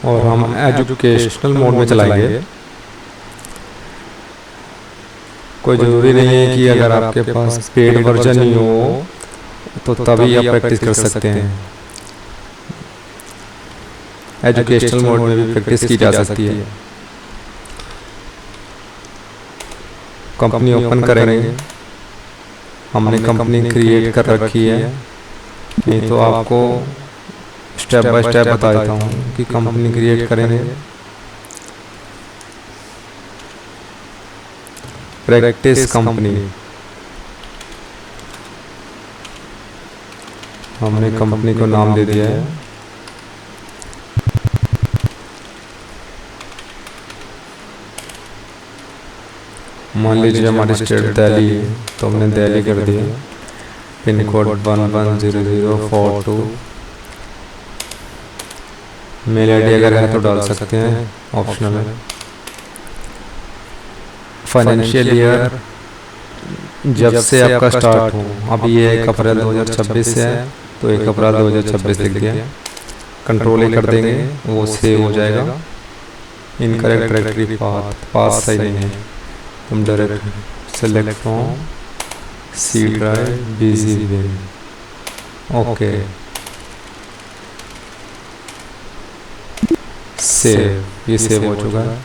और हम educational mode में चलाएंगे। कोई ज़रूरी नहीं है कि अगर आपके पास पेड वर्जन ही हो तो तभी आप प्रैक्टिस कर सकते हैं। एजुकेशनल मोड में भी प्रैक्टिस की जा सकती है। कंपनी ओपन करेंगे। हमने कंपनी क्रिएट कर रखी है, नहीं तो आपको स्टेप बाय स्टेप बता देता हूँ कि कंपनी क्रिएट करेंगे। प्रैक्टिस कंपनी, हमने कंपनी को नाम दे दिया है। मान लीजिए हमारी स्टेट दिल्ली है तो हमने दिल्ली कर दिया। Pin code 110042। मेल आईडी अगर है तो डाल सकते हैं, ऑप्शनल है। फाइनेंशियल ईयर जब से आपका स्टार्ट हो, अब ये 1 अप्रैल 2026 से है तो 1 अप्रैल 2026 लिख दिया। कंट्रोल ही कर देंगे, वो सेव हो जाएगा। इनकरेक्ट डायरेक्टरी पाथ सही नहीं है, तुम direct select from C drive busy bin. Okay, save, ये सेव हो चुका है।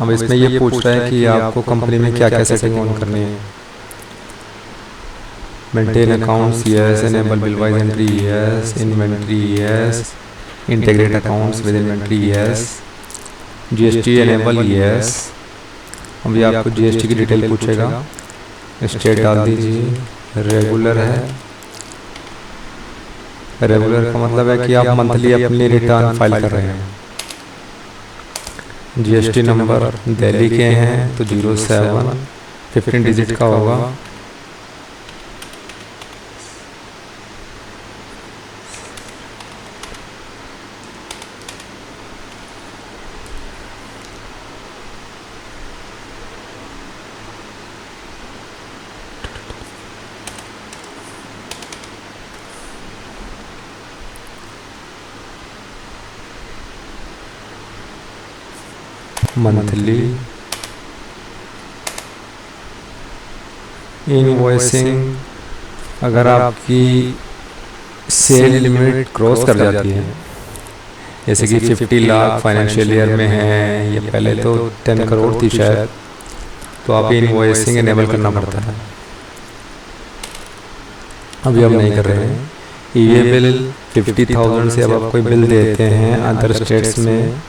अब इसमें ये पूछ रहा है कि आपको कंपनी में क्या क्या सेटिंग ऑन करनी है। Maintain accounts yes, enable bill wise entry yes, inventory yes, integrate accounts with inventory yes, GST enable yes. अभी आपको जीएसटी की डिटेल पूछेगा, स्टेट डाल दीजिए। रेगुलर है, रेगुलर का मतलब है कि आप मंथली अपनी रिटर्न फाइल कर रहे हैं। जीएसटी नंबर दिल्ली के हैं तो 07 15 डिजिट का होगा। मंथली इनवॉइसिंग, अगर आपकी सेल लिमिट क्रॉस कर जाती है, जैसे कि 50 लाख फाइनेंशियल ईयर में है, या पहले तो 10 करोड़ थी शायद, तो आप इनवॉइसिंग इनेबल करना पड़ता है। अभी हम नहीं कर रहे हैं। ये बिल 50,000 से अब आप कोई बिल देते हैं अदर स्टेट्स में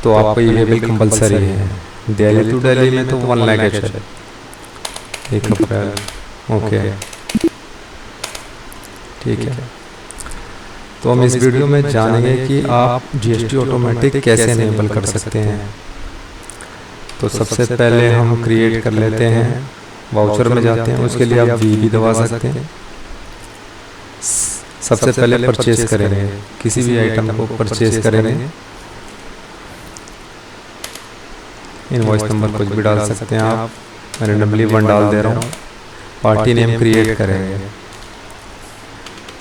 तो आपको ये बिल कंपलसरी है। दिल्ली टू दिल्ली में तो 1 लाख है शायद, 1 अप्रैल। ओके, ठीक है। तो हम इस वीडियो में जानेंगे कि आप जीएसटी ऑटोमेटिक कैसे इनेबल कर सकते हैं। तो सबसे पहले हम क्रिएट कर लेते हैं, वाउचर में जाते हैं। उसके लिए आप वी भी दबा सकते हैं। सबसे पहले परचेज करेंगे, किसी भी आइटम को परचेज करेंगे। इनवॉइस नंबर कुछ भी डाल सकते हैं आप, मैं रैंडमली 1 डाल दे रहा हूँ। पार्टी नेम क्रिएट करेंगे,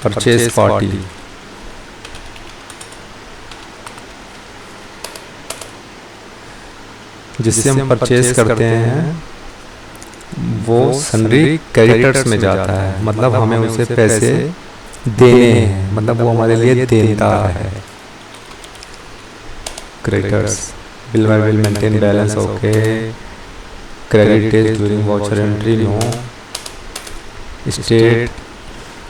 परचेज पार्टी। जिससे हम परचेज करते हैं वो सन्ड्री क्रेडिटर्स में जाता है, मतलब हमें उसे पैसे देने हैं, मतलब वो हमारे लिए देनदार है। Creditors, bill by bill maintain balance, okay. Credit is during voucher entry, no. State,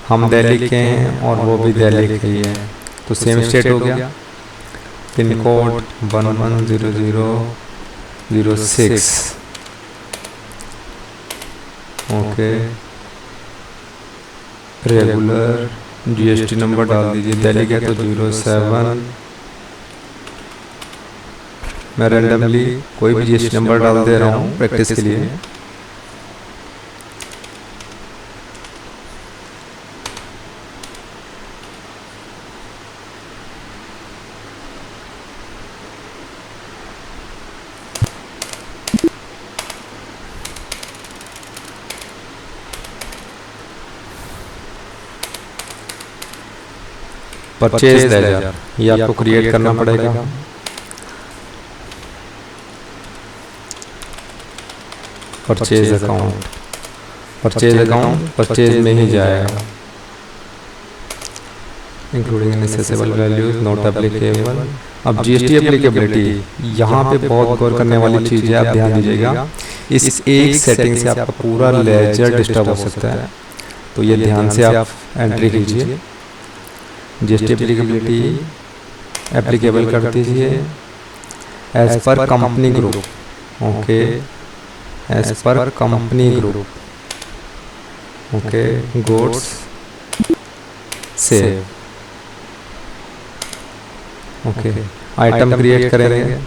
हम दिल्ली के हैं और वो भी दिल्ली के ही है तो सेम स्टेट हो गया। Pin code 110006, okay. Regular, GST number डाल दीजिए, दिल्ली के तो 07। मैं रैंडमली कोई भी जीएसटी नंबर डाल दे रहा हूँ प्रैक्टिस के लिए। परचेज लेजर, ये आपको क्रिएट करना पड़ेगा। परचेज अकाउंट, परचेज में ही जाएगा। Including inaccessible values not applicable. अब जीएसटी एप्लीकेबिलिटी, यहाँ पे बहुत गौर करने वाली चीज़ है, आप ध्यान दीजिएगा। इस एक सेटिंग से आपका पूरा लेजर डिस्टर्ब हो सकता है, तो ये ध्यान से आप एंट्री कीजिए। जीएसटी एप्लीकेबिलिटी एप्लीकेबल कर दीजिए as per company group. Okay, as per company group. Okay, goods save. Okay, item create करेंगे।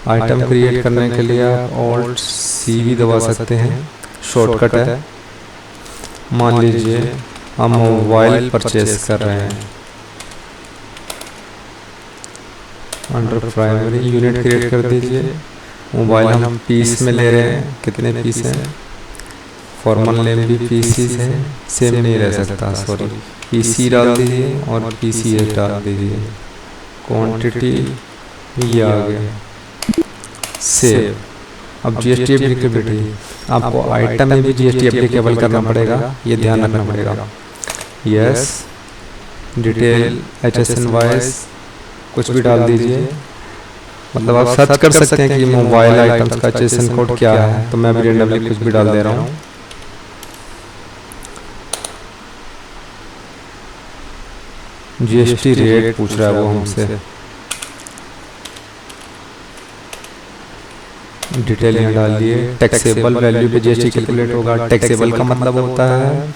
आइटम क्रिएट करने के लिए आप ऑल्ट सी भी दबा सकते हैं, शॉर्टकट है। मान लीजिए हम मोबाइल परचेज कर रहे हैं, अंडर प्राइमरी यूनिट क्रिएट कर दीजिए। मोबाइल हम पीस में ले रहे हैं, कितने पीस हैं, फॉर्मल नेम भी पीसीस है, सेम नहीं रह सकता, सॉरी, पीसी डाल दीजिए और पीसीएस डाल दीजिए। क्वांटिटी ये आ गया, सेव। अब जीएसटी एप्लीकेबिलिटी, आपको आइटम में भी जीएसटी एप्लीकेबल करना पड़ेगा, ये ध्यान रखना पड़ेगा। यस, डिटेल HSN वाइज कुछ भी डाल दीजिए। मतलब आप सर्च कर सकते हैं कि मोबाइल आइटम्स का HSN कोड क्या है, तो मैं भी रेंडमली कुछ भी डाल दे रहा हूँ। जीएसटी रेट पूछ रहा है वो हमसे, डिटेल यहाँ डाल दिए। टैक्सेबल वैल्यू पे जीएसटी कैलकुलेट होगा। टैक्सेबल का मतलब होता है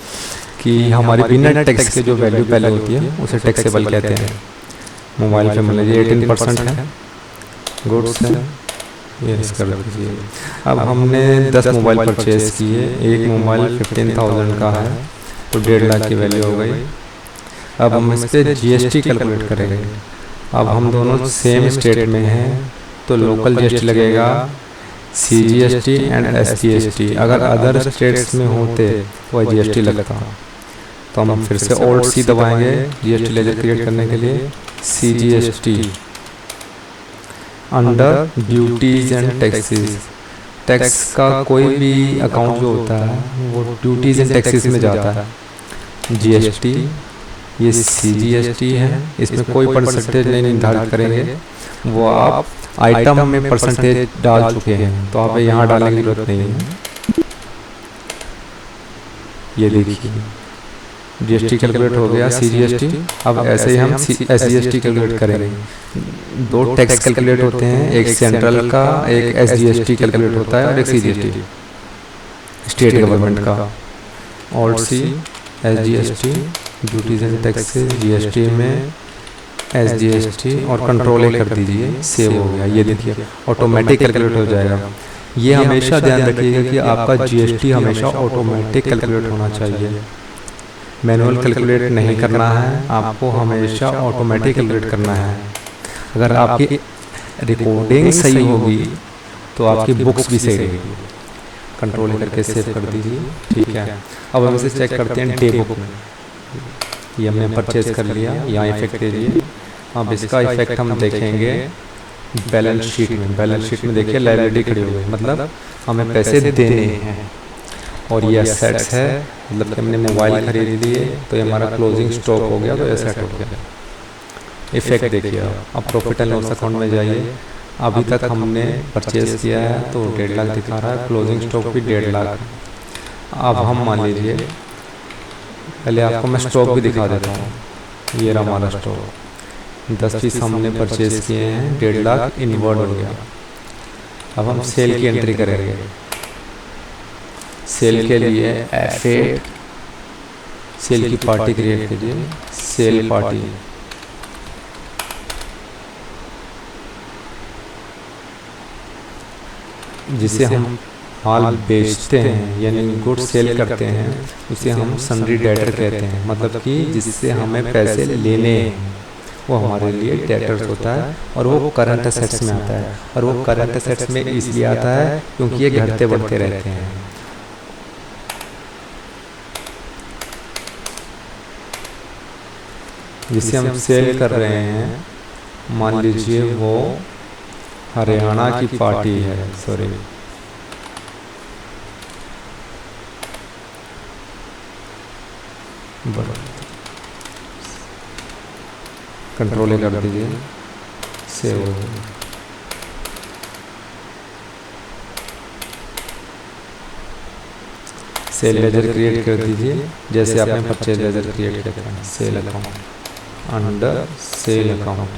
कि हमारी बिना टैक्स के जो वैल्यू पहले होती है उसे टैक्सेबल कहते हैं। मोबाइल पे मान लीजिए 18% है, गुड्स है, ये कर दीजिए। अब हमने 10 मोबाइल परचेज किए, एक मोबाइल 15,000 का है, तो 1.5 लाख की वैल्यू हो गई। अब हम इस पर जीएसटी कैलकुलेट करेंगे। अब हम दोनों सेम स्टेट में हैं, तो लोकल जीएसटी लगेगा, सीजीएसटी एंड एसजीएसटी। अगर अदर स्टेट्स में होते तो जीएसटी लगता। तो हम फिर से ऑल्ट सी दबाएंगे जीएसटी लेजर क्रिएट करने के लिए। CGST under duties and taxes. Tax का कोई भी अकाउंट जो होता है वो ड्यूटीज एंड टैक्सेस में जाता है। जीएसटी, ये सीजीएसटी है, इसमें कोई परसेंटेज नहीं निर्धारित करेंगे, वो आप आइटम में परसेंटेज डाल चुके हैं, तो आप यहाँ डालने की जरूरत नहीं है। ये देखिए जीएसटी कैलकुलेट हो गया, सीजीएसटी। अब ऐसे ही हम एसजीएसटी कैलकुलेट करेंगे। 2 टैक्स कैलकुलेट होते हैं, एक सेंट्रल का, एक एसजीएसटी कैलकुलेट होता है, और एक सीजीएसटी स्टेट गवर्नमेंट का। Alt C, SGST, duties and taxes, GST में एसजीएसटी और कंट्रोल ए कर दीजिए, सेव हो गया। ये देखिए ऑटोमेटिक कैलकुलेट हो जाएगा। ये हमेशा ध्यान रखिएगा कि आपका जीएसटी हमेशा ऑटोमेटिक कैलकुलेट होना चाहिए, मैनुअल कैलकुलेट नहीं करना है, आपको हमेशा ऑटोमेटिक कैलकुलेट करना है। अगर आपकी रिकॉर्डिंग सही होगी तो आपकी बुक्स भी सही रहेगी। कंट्रोल करके सेव कर दीजिए, ठीक है। अब हम इसे चेक करते हैं डे बुक में। ये हमने परचेज कर लिया, यहाँ इफेक्ट दीजिए। अब इसका इफेक्ट हम देखेंगे बैलेंस शीट में। बैलेंस शीट में देखिए लायबिलिटी खड़ी हो गई, मतलब हमें पैसे देने हैं। और ये एसेट्स है, मतलब कि हमने मोबाइल खरीद लिए तो ये हमारा क्लोजिंग स्टॉक हो गया, तो एसेट हो गया। इफेक्ट देखिए। अब प्रॉफिट एंड लॉस अकाउंट में जाइए। अभी तक हमने परचेज किया है तो 1.5 लाख दिखा रहा है, क्लोजिंग स्टॉक भी 1.5 लाख। अब हम मान लीजिए, पहले आपको मैं स्टॉक भी दिखा देता हूँ। ये रहा हमारा स्टॉक, 10 पीस हमने परचेज किए हैं, 1.5 लाख इनवर्ड हो गया। अब हम सेल की एंट्री करेंगे। सेल के लिए F8 सेल की पार्टी क्रिएट कीजिए, सेल पार्टी। जिसे हम माल बेचते हैं यानी गुड सेल करते हैं, उसे हम सन्ड्री डेटर कहते हैं। मतलब कि जिससे हमें पैसे लेने हैं वो हमारे लिए डेटर्स होता है, और वो करंट असेट्स में आता है। और वो करंट असेट्स में इसलिए आता है क्योंकि ये घटते बढ़ते रहते हैं। जिसे हम सेल कर रहे हैं, मान लीजिए वो हरियाणा की पार्टी है, सॉरी कंट्रोल कर दीजिए, सेव हो गया। सेल लेजर क्रिएट कर दीजिए, जैसे आपने परचेज लेजर क्रिएट किया था। Sale account under sale account,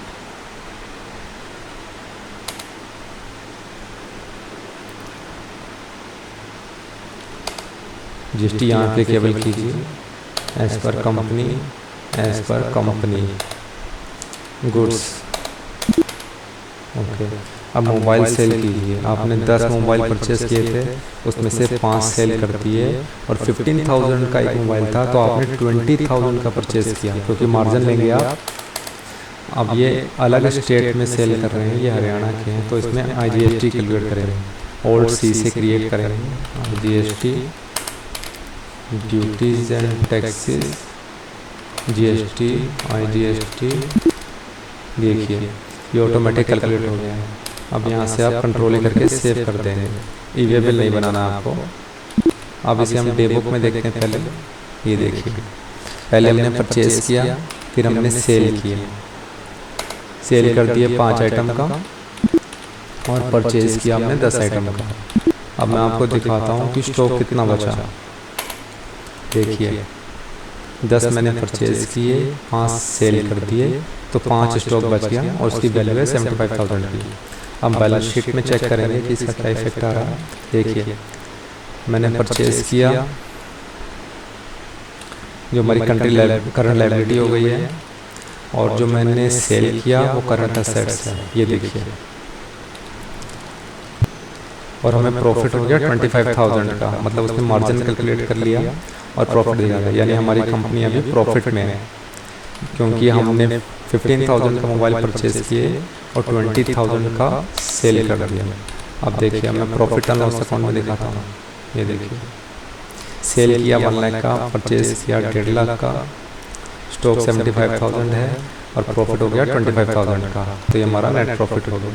GST यहाँ एप्लीकेबल कीजिए as per company, as per company goods. Okay, अब मोबाइल सेल कीजिए। आपने 10 मोबाइल परचेस किए थे, उसमें से 5 सेल कर दिए और 15,000 का एक मोबाइल था, तो आपने 20,000 का परचेस किया, क्योंकि मार्जिन लेंगे आप। अब ये अलग स्टेट में सेल कर रहे हैं, ये हरियाणा के हैं, तो इसमें IGST कैलकुलेट करेंगे। ओल्ड सी से क्रिएट करेंगे IGST, duties and taxes, GST, IGST। देखिए ये ऑटोमेटिक कैलकुलेट हो गया है। अब यहाँ से आप कंट्रोल करके सेव कर देंगे। ई-वे बिल नहीं बनाना आपको। अब इसे हम डे बुक में देखते हैं। पहले ये देखिए, पहले हमने परचेज किया, फिर हमने सेल किया, सेल कर दिए 5 आइटम का और परचेज किया हमने 10 आइटम का। अब मैं आपको दिखाता हूँ कि स्टॉक कितना बचा। देखिए 10 मैंने परचेज किए, 5 सेल कर दिए, तो 5 स्टॉक बच गया और उसकी वैल्यू है 75,000 की। हम बैलेंस शीट में चेक करेंगे कि इसका क्या इफेक्ट आ रहा है। देखिए मैंने परचेज किया, जो हमारी करंट लायबिलिटी हो गई है, और जो मैंने सेल किया वो करंट असेट्स है। ये देखिए, और हमें प्रॉफिट हो गया 25,000 का, मतलब उसने मार्जिन कैलकुलेट कर लिया और प्रॉफिट दिया गया। यानी हमारी कंपनी अभी प्रॉफिट में है, क्योंकि हमने 15,000 का मोबाइल परचेज किए और 20,000 का सेल कर दिया। अब देखिए मैं प्रॉफिट एंड लॉस अकाउंट में दिखाता हूँ। ये देखिए, सेल किया 1 लाख का, परचेज किया 1.5 लाख का, स्टॉक 75,000 है और प्रॉफिट हो गया 25,000 का। तो ये हमारा नेट प्रॉफिट हो गया।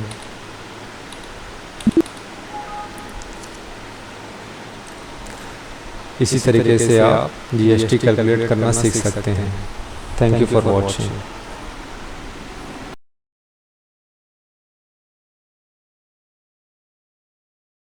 इसी तरीके से आप GST कैलकुलेट करना सीख सकते हैं। Thank you for watching.